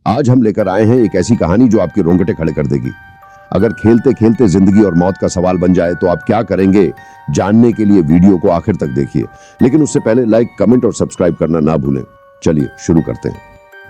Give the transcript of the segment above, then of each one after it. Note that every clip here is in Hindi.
आज हम लेकर आए हैं एक ऐसी कहानी जो आपके रोंगटे खड़े कर देगी। अगर खेलते खेलते जिंदगी और मौत का सवाल बन जाए तो आप क्या करेंगे, जानने के लिए वीडियो को आखिर तक देखिए। लेकिन उससे पहले लाइक, कमेंट और सब्सक्राइब करना ना भूलें। चलिए शुरू करते हैं।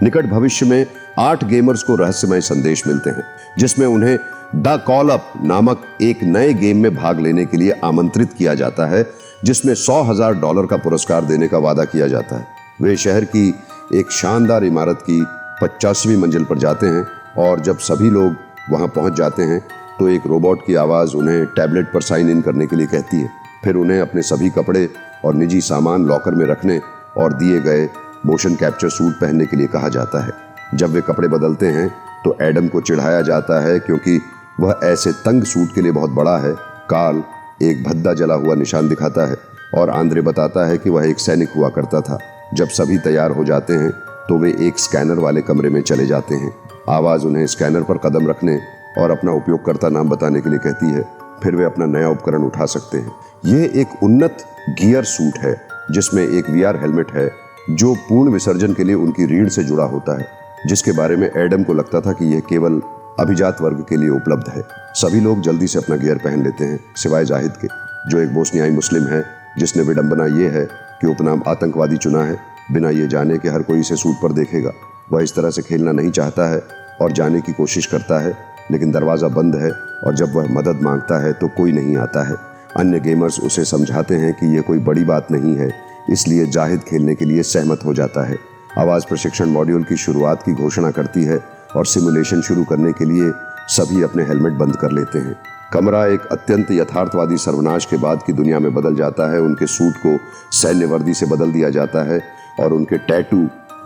निकट भविष्य में 8 गेमर्स को रहस्यमय संदेश मिलते हैं जिसमें उन्हें द कॉल अप नामक एक नए गेम में भाग लेने के लिए आमंत्रित किया जाता है, जिसमें $100,000 का पुरस्कार देने का वादा किया जाता है। वे शहर की एक शानदार इमारत की 50वीं मंजिल पर जाते हैं और जब सभी लोग वहां पहुंच जाते हैं तो एक रोबोट की आवाज़ उन्हें टैबलेट पर साइन इन करने के लिए कहती है। फिर उन्हें अपने सभी कपड़े और निजी सामान लॉकर में रखने और दिए गए मोशन कैप्चर सूट पहनने के लिए कहा जाता है। जब वे कपड़े बदलते हैं तो एडम को चिढ़ाया जाता है क्योंकि वह ऐसे तंग सूट के लिए बहुत बड़ा है। कार्ल एक भद्दा जला हुआ निशान दिखाता है और आंद्रे बताता है कि वह एक सैनिक हुआ करता था। जब सभी तैयार हो जाते हैं तो वे एक स्कैनर वाले कमरे में चले जाते हैं। आवाज़ उन्हें स्कैनर पर कदम रखने और अपना उपयोगकर्ता नाम बताने के लिए कहती है। फिर वे अपना नया उपकरण उठा सकते हैं। यह एक उन्नत गियर सूट है जिसमें एक VR हेलमेट है जो पूर्ण विसर्जन के लिए उनकी रीढ़ से जुड़ा होता है, जिसके बारे में एडम को लगता था कि यह केवल अभिजात वर्ग के लिए उपलब्ध है। सभी लोग जल्दी से अपना गियर पहन लेते हैं सिवाय जाहिद के, जो एक बोस्नियाई मुस्लिम है जिसने विडंबना ये है कि उपनाम आतंकवादी चुना है, बिना ये जाने कि हर कोई इसे सूट पर देखेगा। वह इस तरह से खेलना नहीं चाहता है और जाने की कोशिश करता है, लेकिन दरवाज़ा बंद है और जब वह मदद मांगता है तो कोई नहीं आता है। अन्य गेमर्स उसे समझाते हैं कि यह कोई बड़ी बात नहीं है, इसलिए जाहिद खेलने के लिए सहमत हो जाता है। आवाज़ प्रशिक्षण मॉड्यूल की शुरुआत की घोषणा करती है और सिमुलेशन शुरू करने के लिए सभी अपने हेलमेट बंद कर लेते हैं। कमरा एक अत्यंत यथार्थवादी सर्वनाश के बाद की दुनिया में बदल जाता है। उनके सूट को सैन्य वर्दी से बदल दिया जाता है और उनके टैटू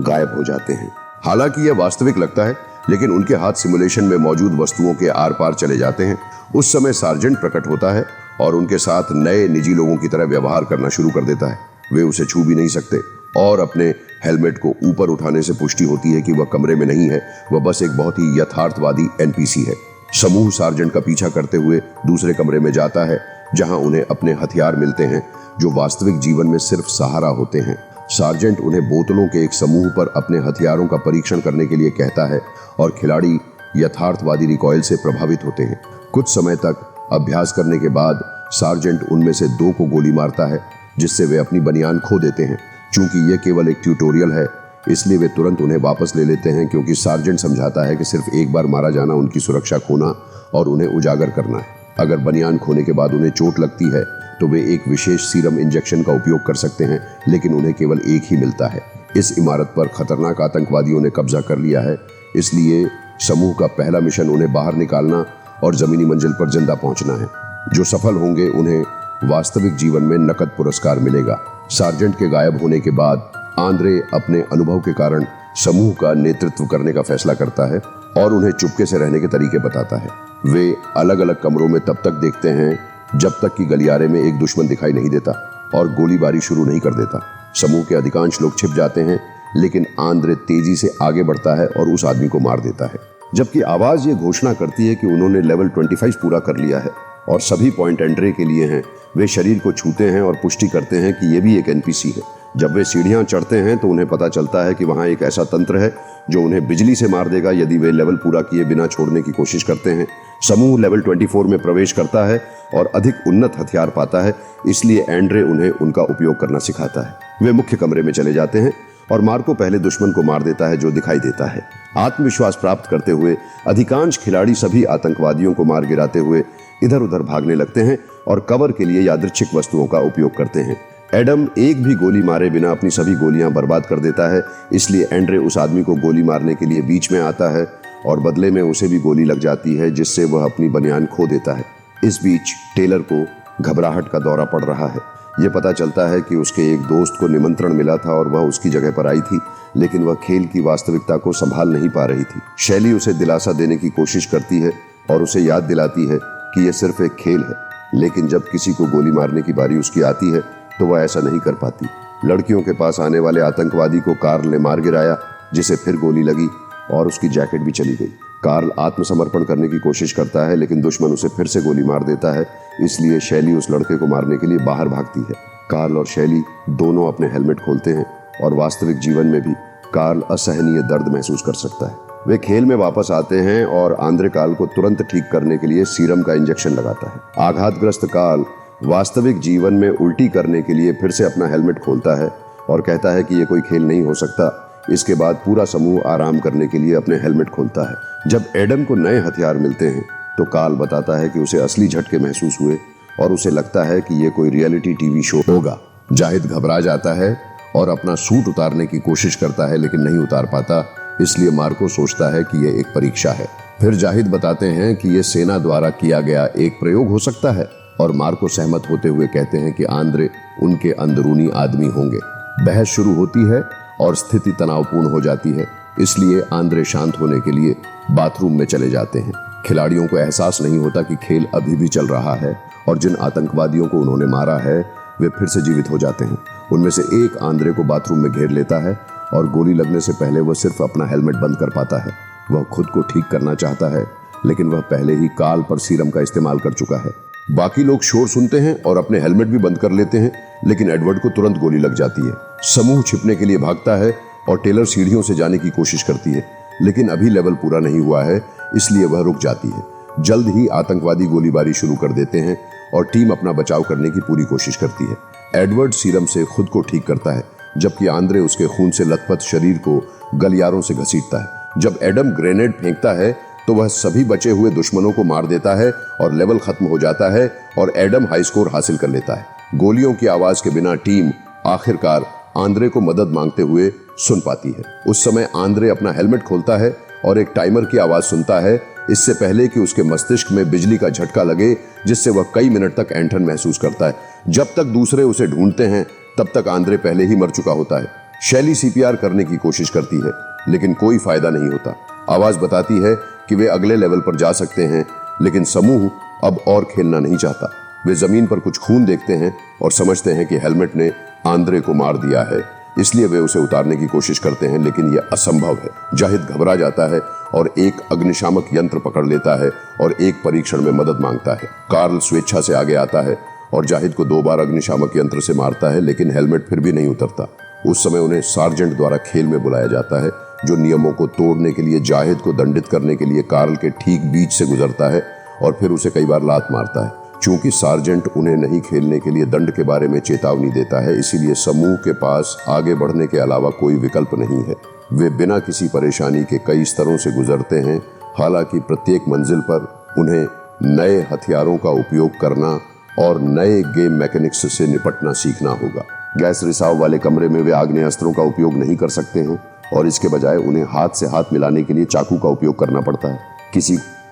गायब हो जाते हैं। हालांकि यह वास्तविक लगता है, लेकिन उनके हाथ सिमुलेशन में मौजूद वस्तुओं के आर पार चले जाते हैं। उस समय सार्जेंट प्रकट होता है और उनके साथ नए निजी लोगों की तरह व्यवहार करना शुरू कर देता है। वे उसे छू भी नहीं सकते और अपने हेलमेट को ऊपर उठाने से पुष्टि होती है कि वह कमरे में नहीं है, वह बस एक बहुत ही यथार्थवादी NPC है। समूह सार्जेंट का पीछा करते हुए दूसरे कमरे में जाता है जहां उन्हें अपने हथियार मिलते हैं जो वास्तविक जीवन में सिर्फ सहारा होते हैं। सार्जेंट उन्हें बोतलों के एक समूह पर अपने हथियारों का परीक्षण करने के लिए कहता है और खिलाड़ी यथार्थवादी रिकॉइल से प्रभावित होते हैं। कुछ समय तक अभ्यास करने के बाद सार्जेंट उनमें से 2 को गोली मारता है, जिससे वे अपनी बनियान खो देते हैं। चूंकि यह केवल एक ट्यूटोरियल है, इसलिए वे तुरंत उन्हें वापस ले लेते हैं क्योंकि सार्जेंट समझाता है कि सिर्फ एक बार मारा जाना उनकी सुरक्षा खोना और उन्हें उजागर करना है। अगर बनियान खोने के बाद उन्हें चोट लगती है तो वे एक विशेष सीरम इंजेक्शन का उपयोग कर सकते हैं, लेकिन उन्हें केवल एक ही मिलता है। इस इमारत पर खतरनाक आतंकवादियों ने कब्जा कर लिया है, इसलिए समूह का पहला मिशन उन्हें बाहर निकालना और जमीनी मंजिल पर जिंदा पहुंचना है। जो सफल होंगे उन्हें वास्तविक जीवन में नकद पुरस्कार मिलेगा। सार्जेंट के गायब होने के बाद आंद्रे अपने अनुभव के कारण समूह का नेतृत्व करने का फैसला करता है और उन्हें चुपके से रहने के तरीके बताता है। वे अलग अलग कमरों में तब तक देखते हैं जब तक कि गलियारे में एक दुश्मन दिखाई नहीं देता और गोलीबारी शुरू नहीं कर देता। समूह के अधिकांश लोग छिप जाते हैं, लेकिन आंद्रे तेजी से आगे बढ़ता है और उस आदमी को मार देता है। जबकि आवाज़ ये घोषणा करती है कि उन्होंने लेवल 25 पूरा कर लिया है और सभी पॉइंट एंट्री के लिए हैं। वे शरीर को छूते हैं और पुष्टि करते हैं कि यह भी एक NPC है। जब वे सीढ़ियां चढ़ते हैं तो उन्हें पता चलता है कि वहां एक ऐसा तंत्र है जो उन्हें बिजली से मार देगा यदि वे लेवल पूरा किए बिना छोड़ने की कोशिश करते हैं। समूह लेवल 24 में प्रवेश करता है और अधिक उन्नत हथियार पाता है, इसलिए एंड्रे उन्हें उनका उपयोग करना सिखाता है। वे मुख्य कमरे में चले जाते हैं और मार्को पहले दुश्मन को मार देता है जो दिखाई देता है। आत्मविश्वास प्राप्त करते हुए अधिकांश खिलाड़ी सभी आतंकवादियों को मार गिराते हुए इधर उधर भागने लगते हैं और कवर के लिए यादृच्छिक वस्तुओं का उपयोग करते हैं। एडम एक भी गोली मारे बिना अपनी सभी गोलियां बर्बाद कर देता है, इसलिए एंड्रे उस आदमी को गोली मारने के लिए बीच में आता है और बदले में उसे भी गोली लग जाती है, जिससे वह अपनी बनियान खो देता है। इस बीच टेलर को घबराहट का दौरा पड़ रहा है। यह पता चलता है कि उसके एक दोस्त को निमंत्रण मिला था और वह उसकी जगह पर आई थी, लेकिन वह खेल की वास्तविकता को संभाल नहीं पा रही थी। शैली उसे दिलासा देने की कोशिश करती है और उसे याद दिलाती है कि यह सिर्फ एक खेल है, लेकिन जब किसी को गोली मारने की बारी उसकी आती है तो वह ऐसा नहीं कर पाती। लड़कियों के पास आने वाले आतंकवादी को कार्ल ने मार गिराया, जिसे फिर गोली लगी और उसकी जैकेट भी चली गई। कार्ल आत्मसमर्पण करने की कोशिश करता है, लेकिन दुश्मन उसे फिर से गोली मार देता है, इसलिए शैली उस लड़के को मारने के लिए बाहर भागती है। कार्ल और शैली दोनों अपने हेलमेट खोलते हैं और वास्तविक जीवन में भी कार्ल असहनीय दर्द महसूस कर सकता है। वे खेल में वापस आते हैं और आंद्रे काल को तुरंत ठीक करने के लिए सीरम का इंजेक्शन लगाता है। आघातग्रस्त काल वास्तविक जीवन में उल्टी करने के लिए फिर से अपना हेलमेट खोलता है और कहता है कि यह कोई खेल नहीं हो सकता। इसके बाद पूरा समूह आराम करने के लिए अपने हेलमेट खोलता है। जब एडम को नए हथियार मिलते हैं तो काल बताता है कि उसे असली झटके महसूस हुए और उसे लगता है कि यह कोई रियलिटी टीवी शो होगा। जाहिद घबरा जाता है और अपना सूट उतारने की कोशिश करता है लेकिन नहीं उतार पाता, इसलिए मार्को सोचता है कि यह एक परीक्षा है। फिर जाहिद बताते हैं कि यह सेना द्वारा किया गया एक प्रयोग हो सकता है और मार्को सहमत होते हुए कहते हैं कि आंद्रे उनके अंदरूनी आदमी होंगे। बहस शुरू होती है और स्थिति तनावपूर्ण हो जाती है, इसलिए आंद्रे शांत होने के लिए बाथरूम में चले जाते हैं। खिलाड़ियों को एहसास नहीं होता कि खेल अभी भी चल रहा है और जिन आतंकवादियों को उन्होंने मारा है वे फिर से जीवित हो जाते हैं। उनमें से एक आंद्रे को बाथरूम में घेर लेता है और गोली लगने से पहले वह सिर्फ अपना हेलमेट बंद कर पाता है। वह खुद को ठीक करना चाहता है लेकिन वह पहले ही काल पर सीरम का इस्तेमाल कर चुका है। बाकी लोग शोर सुनते हैं और अपने हेलमेट भी बंद कर लेते हैं, लेकिन एडवर्ड को तुरंत गोली लग जाती है। समूह छिपने के लिए भागता है और टेलर सीढ़ियों से जाने की कोशिश करती है, लेकिन अभी लेवल पूरा नहीं हुआ है, इसलिए वह रुक जाती है। जल्द ही आतंकवादी गोलीबारी शुरू कर देते हैं और टीम अपना बचाव करने की पूरी कोशिश करती है। एडवर्ड सीरम से खुद को ठीक करता है, जबकि आंद्रे उसके खून से लथपथ शरीर को गलियारों से घसीटता है। जब एडम ग्रेनेड फेंकता है तो वह सभी बचे हुए दुश्मनों को मार देता है और लेवल खत्म हो जाता है और एडम हाई स्कोर हासिल कर लेता है। गोलियों की आवाज के बिना टीम आखिरकार आंद्रे को मदद मांगते हुए सुन पाती है। उस समय आंद्रे अपना हेलमेट खोलता है और एक टाइमर की आवाज सुनता है, इससे पहले कि उसके मस्तिष्क में बिजली का झटका लगे, जिससे वह कई मिनट तक ऐंठन महसूस करता है। जब तक दूसरे उसे ढूंढते हैं तब तक आंद्रे पहले ही मर चुका होता है। शैली सीपीआर करने की कोशिश करती है लेकिन कोई फायदा नहीं होता। आवाज बताती है कि वे अगले लेवल पर जा सकते हैं, लेकिन समूह अब और खेलना नहीं चाहता। वे जमीन पर कुछ खून देखते हैं और समझते हैं कि हेलमेट ने आंद्रे को मार दिया है, इसलिए वे उसे उतारने की कोशिश करते हैं, लेकिन यह असंभव है। जाहिद घबरा जाता है और एक अग्निशामक यंत्र पकड़ लेता है और एक परीक्षण में मदद मांगता है। कार्ल स्वेच्छा से आगे आता है और जाहिद को 2 बार अग्निशामक यंत्र से मारता है, लेकिन हेलमेट फिर भी नहीं उतरता। उस समय उन्हें सार्जेंट द्वारा खेल में बुलाया जाता है, जो नियमों को तोड़ने के लिए जाहिद को दंडित करने के लिए कार्ल के ठीक बीच से गुजरता है और फिर उसे कई बार लात मारता है। चूंकि सार्जेंट उन्हें नहीं खेलने के लिए दंड के बारे में चेतावनी देता है, इसीलिए समूह के पास आगे बढ़ने के अलावा कोई विकल्प नहीं है। वे बिना किसी परेशानी के कई स्तरों से गुजरते हैं, हालांकि प्रत्येक मंजिल पर उन्हें नए हथियारों का उपयोग करना और नए गेम मैकेनिक्स से निपटना सीखना होगा। गैस रिसाव वाले कमरे में वे आग्नेय अस्त्रों का उपयोग नहीं कर सकते हैं और इसके बजाय उन्हें हाथ से हाथ मिलाने के लिए चाकू का उपयोग करना पड़ता है।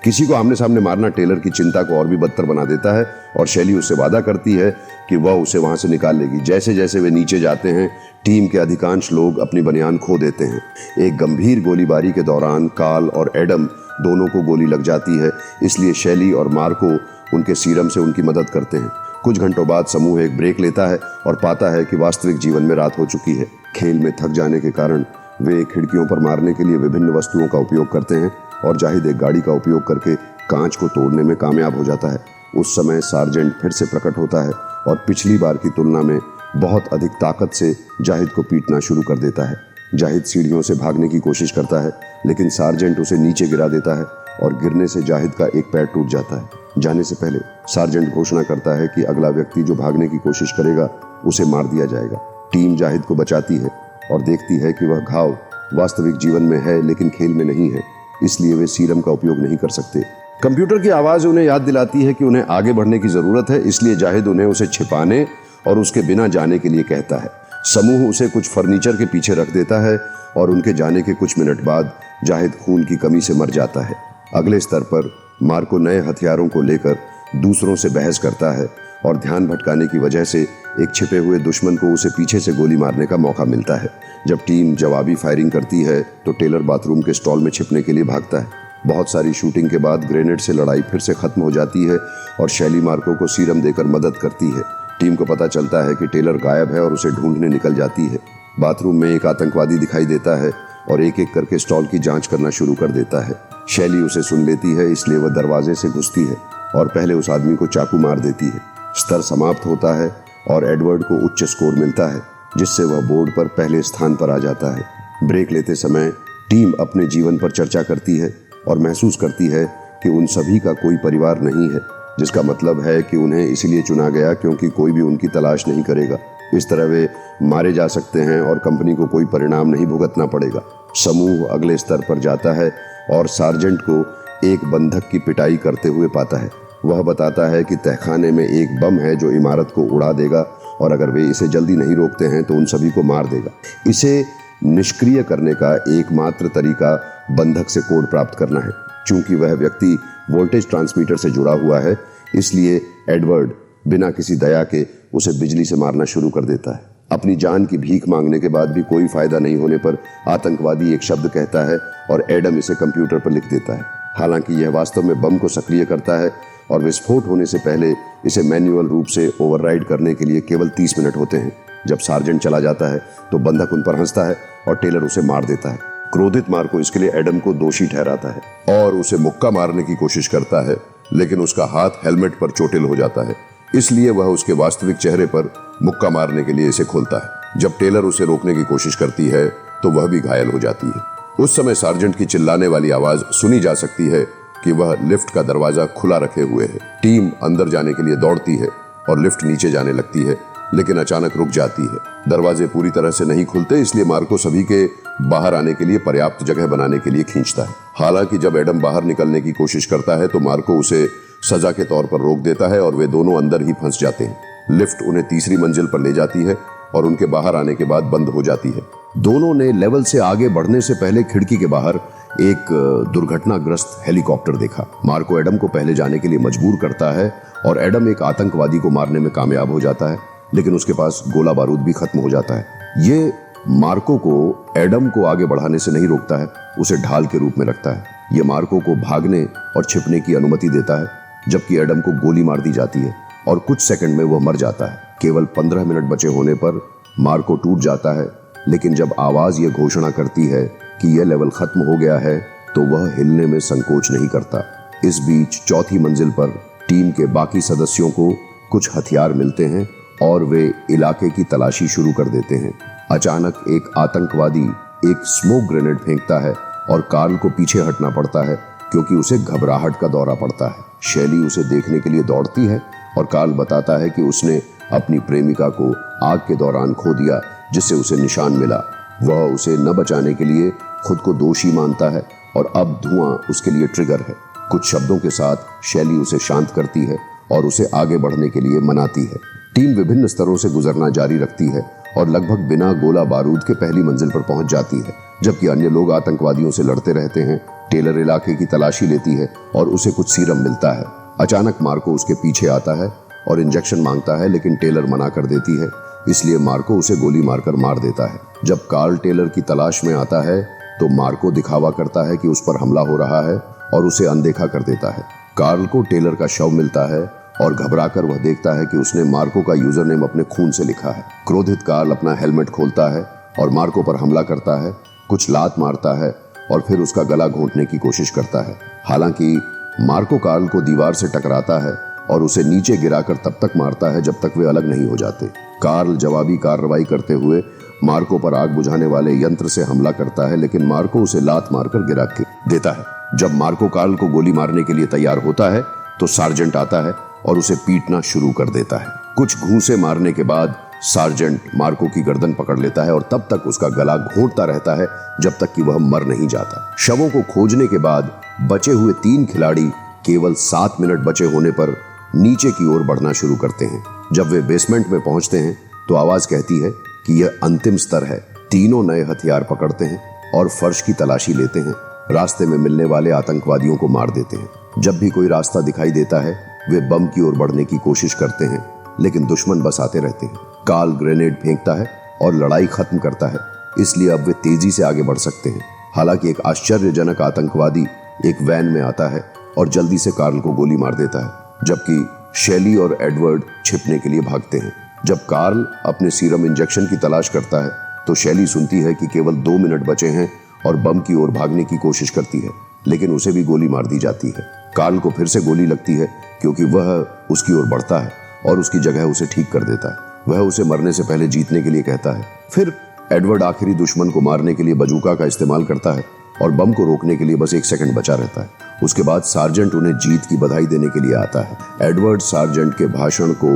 किसी को आमने सामने मारना टेलर की चिंता को और भी बदतर बना देता है और शैली उससे वादा करती है कि वह उसे वहां से निकाल लेगी। जैसे जैसे वे नीचे जाते हैं, टीम के अधिकांश लोग अपनी बनियान खो देते हैं। एक गंभीर गोलीबारी के दौरान काल और एडम दोनों को गोली लग जाती है, इसलिए शैली और मार्को उनके सीरम से उनकी मदद करते हैं। कुछ घंटों बाद समूह एक ब्रेक लेता है और पाता है कि वास्तविक जीवन में रात हो चुकी है। खेल में थक जाने के कारण वे खिड़कियों पर मारने के लिए विभिन्न वस्तुओं का उपयोग करते हैं और जाहिद एक गाड़ी का उपयोग करके कांच को तोड़ने में कामयाब हो जाता है। उस समय सार्जेंट फिर से प्रकट होता है और पिछली बार की तुलना में बहुत अधिक ताकत से जाहिद को पीटना शुरू कर देता है। जाहिद सीढ़ियों से भागने की कोशिश करता है, लेकिन सार्जेंट उसे नीचे गिरा देता है और गिरने से जाहिद का एक पैर टूट जाता है। जाने से पहले सार्जेंट घोषणा करता है कि अगला व्यक्ति जो भागने की कोशिश करेगा उसे मार दिया जाएगा। टीम जाहिद को बचाती है और देखती है कि वह घाव वास्तविक जीवन में है लेकिन खेल में नहीं है, इसलिए वे सीरम का उपयोग नहीं कर सकते। कंप्यूटर की आवाज उन्हें याद दिलाती है कि उन्हें आगे बढ़ने की जरूरत है, इसलिए जाहिद उन्हें उसे छिपाने और उसके बिना जाने के लिए कहता है। समूह उसे कुछ फर्नीचर के पीछे रख देता है और उनके जाने के कुछ मिनट बाद जाहिद खून की कमी से मर जाता है। अगले स्तर पर मार्को नए हथियारों को लेकर दूसरों से बहस करता है और ध्यान भटकाने की वजह से एक छिपे हुए दुश्मन को उसे पीछे से गोली मारने का मौका मिलता है। जब टीम जवाबी फायरिंग करती है तो टेलर बाथरूम के स्टॉल में छिपने के लिए भागता है। बहुत सारी शूटिंग के बाद ग्रेनेड से लड़ाई फिर से खत्म हो जाती है और शैली मार्को को सीरम देकर मदद करती है। टीम को पता चलता है कि टेलर गायब है और उसे ढूंढने निकल जाती है। बाथरूम में एक आतंकवादी दिखाई देता है और एक एक करके स्टॉल की जांच करना शुरू कर देता है। शैली उसे सुन लेती है, इसलिए वह दरवाजे से घुसती है और पहले उस आदमी को चाकू मार देती है। स्तर समाप्त होता है और एडवर्ड को उच्च स्कोर मिलता है, जिससे वह बोर्ड पर पहले स्थान पर आ जाता है। ब्रेक लेते समय टीम अपने जीवन पर चर्चा करती है और महसूस करती है कि उन सभी का कोई परिवार नहीं है, जिसका मतलब है कि उन्हें इसलिए चुना गया क्योंकि कोई भी उनकी तलाश नहीं करेगा। इस तरह वे मारे जा सकते हैं और कंपनी को कोई परिणाम नहीं भुगतना पड़ेगा। समूह अगले स्तर पर जाता है और सार्जेंट को एक बंधक की पिटाई करते हुए पाता है। वह बताता है कि तहखाने में एक बम है जो इमारत को उड़ा देगा और अगर वे इसे जल्दी नहीं रोकते हैं तो उन सभी को मार देगा। इसे निष्क्रिय करने का एकमात्र तरीका बंधक से कोड प्राप्त करना है। चूंकि वह व्यक्ति वोल्टेज ट्रांसमीटर से जुड़ा हुआ है, इसलिए एडवर्ड बिना किसी दया के उसे बिजली से मारना शुरू कर देता है। अपनी जान की भीख मांगने के बाद भी कोई फायदा नहीं होने पर आतंकवादी एक शब्द कहता है और एडम इसे कंप्यूटर पर लिख देता है। हालांकि यह वास्तव में बम को सक्रिय करता है और विस्फोट होने से पहले इसे मैन्युअल रूप से ओवरराइड करने के लिए केवल 30 मिनट होते हैं। जब सार्जेंट चला जाता है तो बंधक उन पर हंसता है और टेलर उसे मार देता है। क्रोधित मार्को इसके लिए एडम को दोषी ठहराता है और उसे मुक्का मारने की कोशिश करता है, लेकिन उसका हाथ हेलमेट पर चोटिल हो जाता है, इसलिए वह उसके वास्तविक चेहरे पर मुक्का मारने के लिए इसे खोलता है। जब टेलर उसे रोकने की कोशिश करती है तो वह भी घायल हो जाती है। उस समय सार्जेंट की चिल्लाने वाली आवाज सुनी जा सकती है कि वह लिफ्ट का दरवाजा खुला रखे हुए है। टीम अंदर जाने के लिए दौड़ती है और लिफ्ट नीचे जाने लगती है, लेकिन अचानक रुक जाती है। दरवाजे पूरी तरह से नहीं खुलते, इसलिए मार्को सभी के बाहर आने के लिए पर्याप्त जगह बनाने के लिए खींचता है। हालांकि जब एडम बाहर निकलने की कोशिश करता है तो मार्को उसे सजा के तौर पर रोक देता है और वे दोनों अंदर ही फंस जाते हैं। लिफ्ट उन्हें तीसरी मंजिल पर ले जाती है और उनके बाहर आने के बाद बंद हो जाती है। दोनों ने लेवल से आगे बढ़ने से पहले खिड़की के बाहर एक दुर्घटनाग्रस्त हेलीकॉप्टर देखा। मार्को एडम को पहले जाने के लिए मजबूर करता है और एडम एक आतंकवादी को मारने में कामयाब हो जाता है, लेकिन उसके पास गोला बारूद भी खत्म हो जाता है। ये मार्को को एडम को आगे बढ़ाने से नहीं रोकता है, उसे ढाल के रूप में रखता है। ये मार्को को भागने और छिपने की अनुमति देता है, जबकि एडम को गोली मार दी जाती है और कुछ सेकंड में वह मर जाता है। केवल 15 मिनट बचे होने पर मार्को टूट जाता है, लेकिन जब आवाज ये घोषणा करती है कि यह लेवल खत्म हो गया है तो वह हिलने में संकोच नहीं करता। इस बीच चौथी मंजिल पर टीम के बाकी सदस्यों को कुछ हथियार मिलते हैं और वे इलाके की तलाशी शुरू कर देते हैं। अचानक एक आतंकवादी एक स्मोक ग्रेनेड फेंकता है और कार्ल को पीछे हटना पड़ता है क्योंकि उसे घबराहट का दौरा पड़ता है। शैली उसे देखने के लिए दौड़ती है और कार्ल बताता है कि उसने अपनी प्रेमिका को आग के दौरान खो दिया, जिससे उसे निशान मिला। वह उसे न बचाने के लिए खुद को दोषी मानता है और अब धुआं उसके लिए ट्रिगर है। कुछ शब्दों के साथ शैली उसे शांत करती है और उसे आगे बढ़ने के लिए मनाती है। टीम विभिन्न स्तरों से गुजरना जारी रखती है और लगभग बिना गोला बारूद के पहली मंजिल पर पहुंच जाती है, जबकि अन्य लोग आतंकवादियों से लड़ते रहते हैं। टेलर इलाके की तलाशी लेती है और उसे कुछ सीरम मिलता है। अचानक मार्को उसके पीछे आता है और इंजेक्शन मांगता है, लेकिन टेलर मना कर देती है, इसलिए मार्को उसे गोली मारकर मार देता है। जब कार्ल टेलर की तलाश में आता है तो मार्को दिखावा करता है कि उस पर हमला हो रहा है और उसे अनदेखा कर देता है। कार्ल को टेलर का शव मिलता है और घबराकर वह देखता है कि उसने मार्को का यूजर नेम अपने खून से लिखा है। क्रोधित कार्ल अपना हेलमेट खोलता है और मार्को पर हमला करता है, कुछ लात मारता है और फिर उसका गला घोंटने की कोशिश करता है। हालांकि मार्को कार्ल को दीवार से टकराता है और उसे नीचे गिराकर तब तक मारता है जब तक वे अलग नहीं हो जाते। कार्ल जवाबी कार्रवाई करते हुए मार्को पर आग बुझाने वाले यंत्र से हमला करता है, लेकिन मार्को उसे लात मारकर गिरा के देता है। जब मार्को कार्ल को गोली मारने के लिए तैयार होता है तो सार्जेंट आता है और उसे पीटना शुरू कर देता है। कुछ घूंसे मारने के बाद सार्जेंट मार्को की गर्दन पकड़ लेता है और तब तक उसका गला घोंटता रहता है जब तक कि वह मर नहीं जाता। शवों को खोजने के बाद बचे हुए 3 खिलाड़ी केवल 7 मिनट बचे होने पर नीचे की ओर बढ़ना शुरू करते हैं। जब वे बेसमेंट में पहुंचते हैं तो आवाज कहती है कि यह अंतिम स्तर है। तीनों नए हथियार पकड़ते हैं और फर्श की तलाशी लेते हैं। रास्ते में मिलने वाले आतंकवादियों को मार देते हैं। जब भी कोई रास्ता दिखाई देता है वे बम की ओर बढ़ने की कोशिश करते हैं, लेकिन दुश्मन बस आते रहते हैं। कार्ल ग्रेनेड फेंकता है और लड़ाई खत्म करता है, इसलिए अब वे तेजी से आगे बढ़ सकते हैं। हालांकि एक आश्चर्यजनक आतंकवादी एक वैन में आता है और जल्दी से कार्ल को गोली मार देता है, जबकि शैली और एडवर्ड छिपने के लिए भागते हैं। जब कार्ल अपने सीरम इंजेक्शन की तलाश करता है तो शैली सुनती है कि केवल 2 मिनट बचे हैं और बम की ओर भागने की कोशिश करती है, लेकिन उसे भी गोली मार दी जाती है। कार्ल को फिर से गोली लगती है क्योंकि वह उसकी ओर बढ़ता है और उसकी जगह उसे ठीक कर देता है। वह उसे मरने से पहले जीतने के लिए कहता है। फिर एडवर्ड आखिरी दुश्मन को मारने के लिए बजूका का इस्तेमाल करता है और बम को रोकने के लिए बस 1 सेकंड बचा रहता है। उसके बाद सार्जेंट उन्हें जीत की बधाई देने के लिए आता है। एडवर्ड सार्जेंट के भाषण को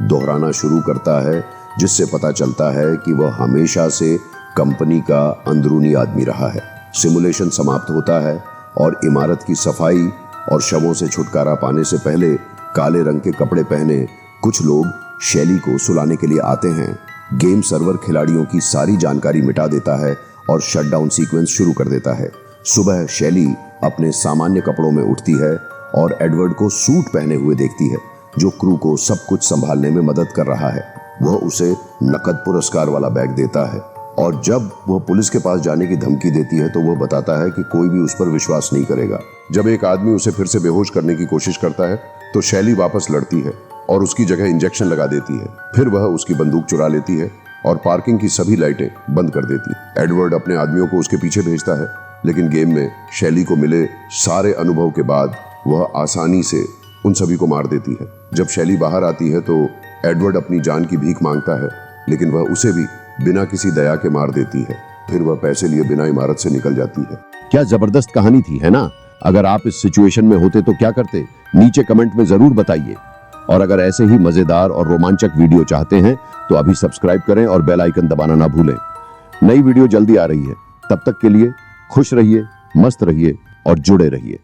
दोहराना शुरू करता है, जिससे पता चलता है कि वह हमेशा से कंपनी का अंदरूनी आदमी रहा है। सिमुलेशन समाप्त होता है और इमारत की सफाई और शवों से छुटकारा पाने से पहले काले रंग के कपड़े पहने कुछ लोग शैली को सुलाने के लिए आते हैं। गेम सर्वर खिलाड़ियों की सारी जानकारी मिटा देता है और शटडाउन सीक्वेंस शुरू कर देता है। सुबह शैली अपने सामान्य कपड़ों में उठती है और एडवर्ड को सूट पहने हुए देखती है, जो क्रू को सब कुछ संभालने में मदद कर रहा है। वह उसे नकद पुरस्कार वाला बैग देता है और जब वह पुलिस के पास जाने की धमकी देती है तो वह बताता है कि कोई भी उस पर विश्वास नहीं करेगा। जब एक आदमी उसे फिर से बेहोश करने की कोशिश करता है तो शैली वापस लड़ती है और उसकी जगह इंजेक्शन लगा देती है। फिर वह उसकी बंदूक चुरा लेती है और पार्किंग की सभी लाइटें बंद कर देती है। एडवर्ड अपने आदमियों को उसके पीछे भेजता है, लेकिन गेम में शैली को मिले सारे अनुभव के बाद वह आसानी से उन सभी को मार देती है। जब शैली बाहर आती है तो एडवर्ड अपनी जान की भीख मांगता है, लेकिन वह उसे भी बिना किसी दया के मार देती है। फिर वह पैसे लिए बिना इमारत से निकल जाती है। क्या जबरदस्त कहानी थी, है ना? अगर आप इस सिचुएशन में होते तो क्या करते? नीचे कमेंट में जरूर बताइए। और अगर ऐसे ही मजेदार और रोमांचक वीडियो चाहते हैं तो अभी सब्सक्राइब करें और बेल आइकन दबाना ना भूलें। नई वीडियो जल्दी आ रही है। तब तक के लिए खुश रहिए, मस्त रहिए और जुड़े रहिए।